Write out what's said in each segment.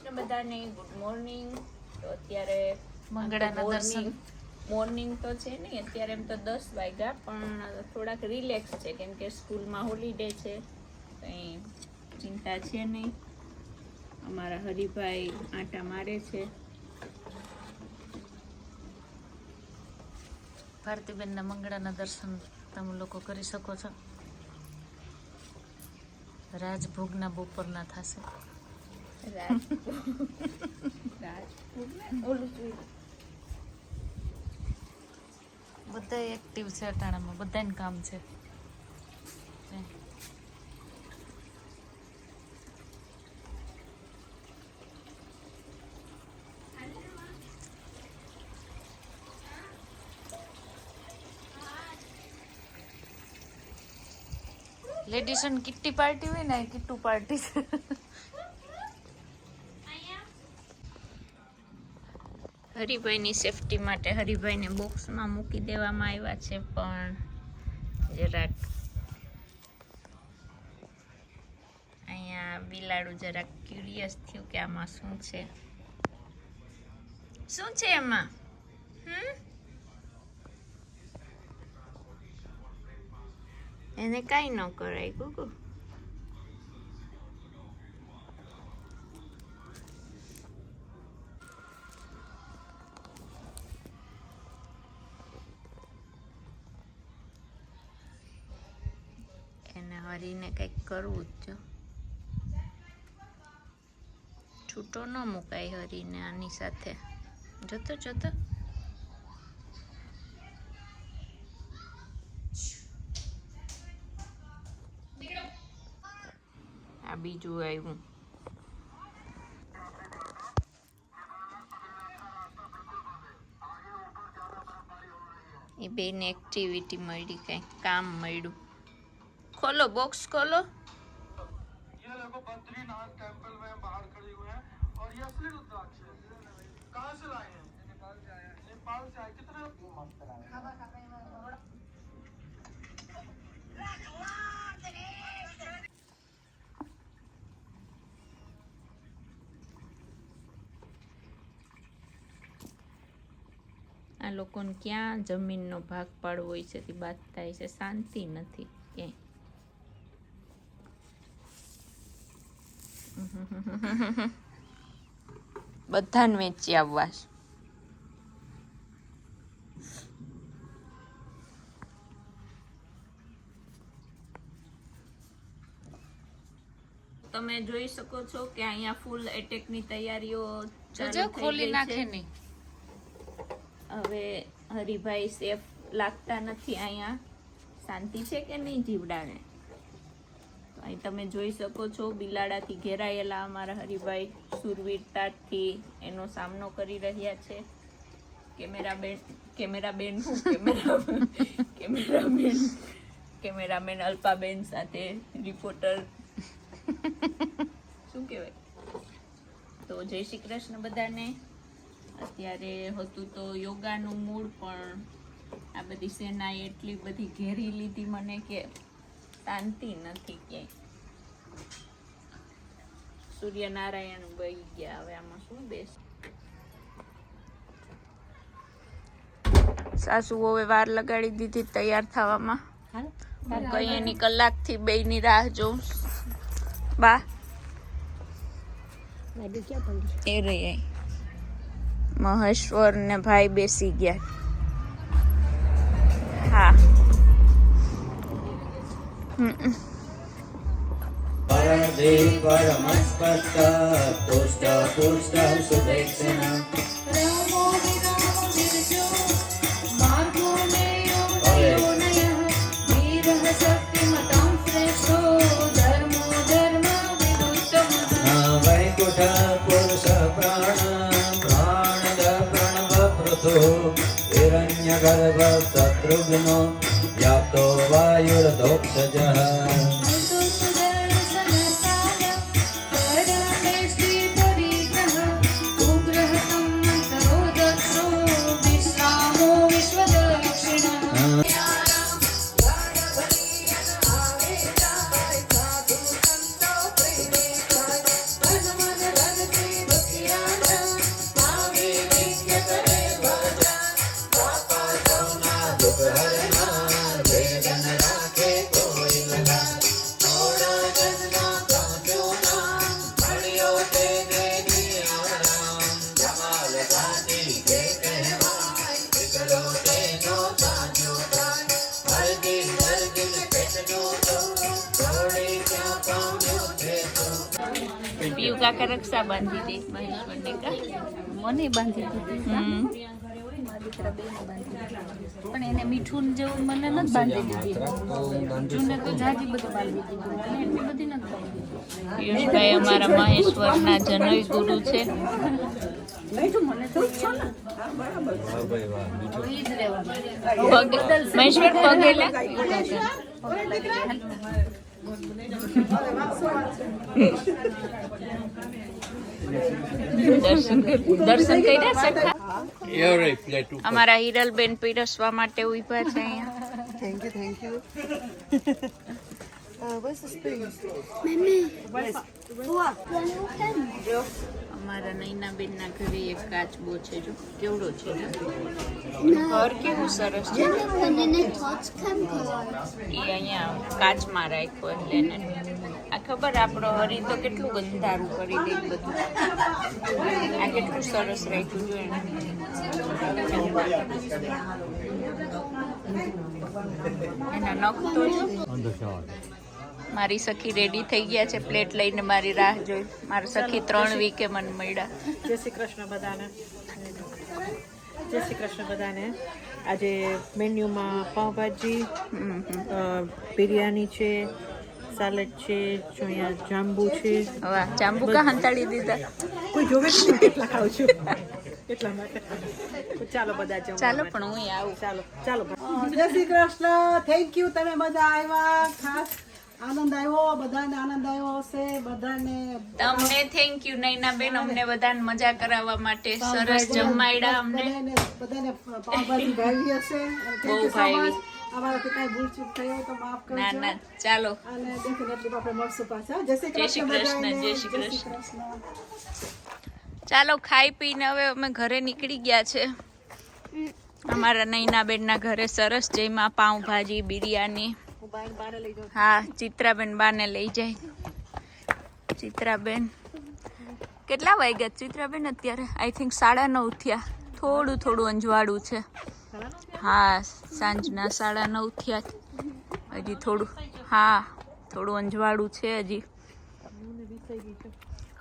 કૃષ્ણ બધાને good morning. તો અત્યારે મંગળાના દર્શન મોર્નિંગ તો છે નહીં, અત્યારે એમ તો 10 વાગ્યા, પણ થોડાક રિલેક્સ છે કેમ કે સ્કૂલમાં હોલિડે છે, કંઈ ચિંતા છે નહીં. અમારા હરિભાઈ આંટા મારે છે. ભારતીબેનના મંગળાના દર્શન તમે લોકો કરી શકો છો. રાજભોગના બપોરના થશે. બધા એક્ટિવ છે અટાણામાં, બધાને કામ છે. લેડીઝ અને કિટ્ટી પાર્ટી હોય ને, કિટ્ટુ પાર્ટી છે. હરિભાઈની સેફટી માટે હરિભાઈને બોક્સમાં મૂકી દેવામાં આવ્યા છે, પણ જરાક અહીંયા બિલાડું જરાક ક્યુરિયસ થયું કે આમાં શું છે, શું છે એમાં. એને કાંઈ ન કરાય ગુગુ. એને હરીને કંઈક કરવું જ જો, છૂટો ન મુકાય હરીને આની સાથે. જોતો જોતો આ બીજું આવ્યું. એ બેને એક્ટિવિટી મળી, કંઈક કામ મળ્યું. खोलो बॉक्स खोलो. ये देखो बद्रीनाथ टेंपल में बाहर खड़े हुए हैं और ये असली रुद्राक्ष है. कहाँ से लाए हैं? नेपाल से आया है. नेपाल से आए. कितने मस्त लाए हैं. આ લોકોને ક્યાં જમીનનો ભાગ પાડવો હોય છે તે વાત થાય છે, શાંતિ નથી ક્યાંય. બધાને વેચી આવવા. તમે જોઈ શકો છો કે અહીંયા ફૂલ એટેકની તૈયારીઓ ચાલુ ખોલી નાખે નહીં. હવે હરિભાઈ સેફ લાગતા નથી. અહીંયા શાંતિ છે કે નહીં જીવડાને? અહીં તમે જોઈ શકો છો બિલાડાથી ઘેરાયેલા અમારા હરિભાઈ સુરવીરતાથી એનો સામનો કરી રહ્યા છે. કેમેરામેન અલ્પાબેન સાથે રિપોર્ટર શું કહેવાય. તો જય શ્રી કૃષ્ણ બધાને. અત્યારે હતું તો યોગાનું મૂડ, પણ આ બધી સેનાએ એટલી બધી ઘેરી લીધી મને કે શાંતિ નથી ક્યાંય. સૂર્યનારાયણ બળી ગયા. હવે આમાં શું બેસ. સાસુઓએ વાર લગાડી દીધી તૈયાર થવામાં. હું કઈ એની કલાકથી બેયની રાહ જોઉં. બા એ રહી મહેશ્વર ને ભાઈ બેસી ગયા. હા. हिरण्यगर्भ शत्रुघ्नो व्याप्तो वायुर्दोक्षजः કાકા રક્ષા બાંધી દે મહેશ્વરને કા મને બાંધી દીધી હમ. મારા દીકરા બેને બાંધી દીધી પણ એને મીઠું જેવું મને નથી બાંધી દીધી મીઠુંને તો જાજી બધું બાંધી દીધું મને એટલી બધી નથી બાંધી પિયુષભાઈ અમારા મહેશ્વરના જનોઈ ગુરુ છે મહેશ્વર પગે લાગ. દર્શન કર્યા સખા. અમારા હિરલબેન પીરસવા માટે ઉભા છે અહીંયા. Thank you. Where's the spoon? અમારા નૈનાબેન ના ઘરે એક કાચબો છે જો કેવડો છે જો ઘર કેવું સરસ છે એ અહીંયા કાચમાં રાખ્યો એટલે એને આ ખબર આપણો હરી તો કેટલું ગંધારું કરી દે બધું આ કેટલું સરસ રાખ્યું જો એને એના નખ તો જો મારી સખી રેડી થઈ ગયા છે પ્લેટ લઈને મારી રાહ જોઈ મારી સખી 3 વીકે મને મળ્યા. જય શ્રી કૃષ્ણ બધાને. જય શ્રી કૃષ્ણ બધાને. આજે મેન્યુમાં પાવભાજી, બિરયાની છે, સાલડ છે, જો અહીંયા જાંબુ છે. વાહ જાંબુ કા હંતાડી દીધા. કોઈ જોવે જ નહીં કેટલા ખાવ છું એટલા માટે. ચાલો બધા જમવા. ચાલો પણ હું આવું. ચાલો ચાલો. જય શ્રી કૃષ્ણ. થેન્ક યુ, તમે બધા આવ્યા. ખાસ આનંદ આવ્યો, બધાને આનંદ આવ્યો હશે બધાને. તમને થેન્ક યુ નૈના બેન અમને બધાને મજા કરાવવા માટે સરસ જમાડ્યા અમને. બધાને પાવભાજી ભાવી હશે. બહુ ભાવી. અમારાથી કાંઈ ભૂલચૂક થઈ હોય તો માફ કરજો. ના ના ચાલો અને ડેફિનેટલી આપણે મળશું પાછા. જય શ્રી જય શ્રી કૃષ્ણ કૃષ્ણ, બધાને. જય શ્રી કૃષ્ણ. ચાલો ખાઈ પીને હવે અમે ઘરે નીકળી ગયા છે અમારા નૈનાબેન ના ઘરે સરસ જેમાં પાઉંભાજી બિરયાની. હું બાને લઈ જાઉં. હા ચિત્રાબેન બાને લઈ જાય. ચિત્રાબેન કેટલા વાગ્યા ચિત્રાબેન અત્યારે? આઈ થિંક 9:30 થયા. થોડું અંજવાળું છે. હા સાંજના 9:30 થયા. હજી થોડું થોડું અંજવાળું છે હજી.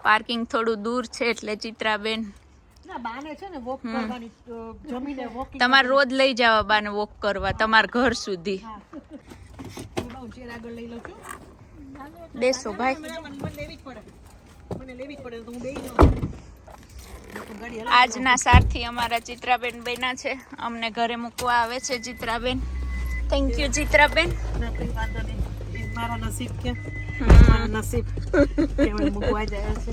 પાર્કિંગ થોડું દૂર છે એટલે ચિત્રાબેન ના બાને છે ને વોક કરવાની જમીને વોકિંગ. તમારે રોજ લઈ જવા બાને વોક કરવા તમારા ઘર સુધી. હું ચેર આગળ લઈ લઉં છું. બેસો ભાઈ. મને લેવી જ પડે. મને લેવી જ પડે તો હું બેસી જાઉં. આજના સારથી અમારા ચિત્રાબેન બન્યા છે. અમને ઘરે મૂકવા આવે છે ચિત્રાબેન. Thank you Chitraben. ના કંઈ વાંધો નહીં. મારા નસીબ કે મારા નસીબ કે મને મૂકવા જાય છે.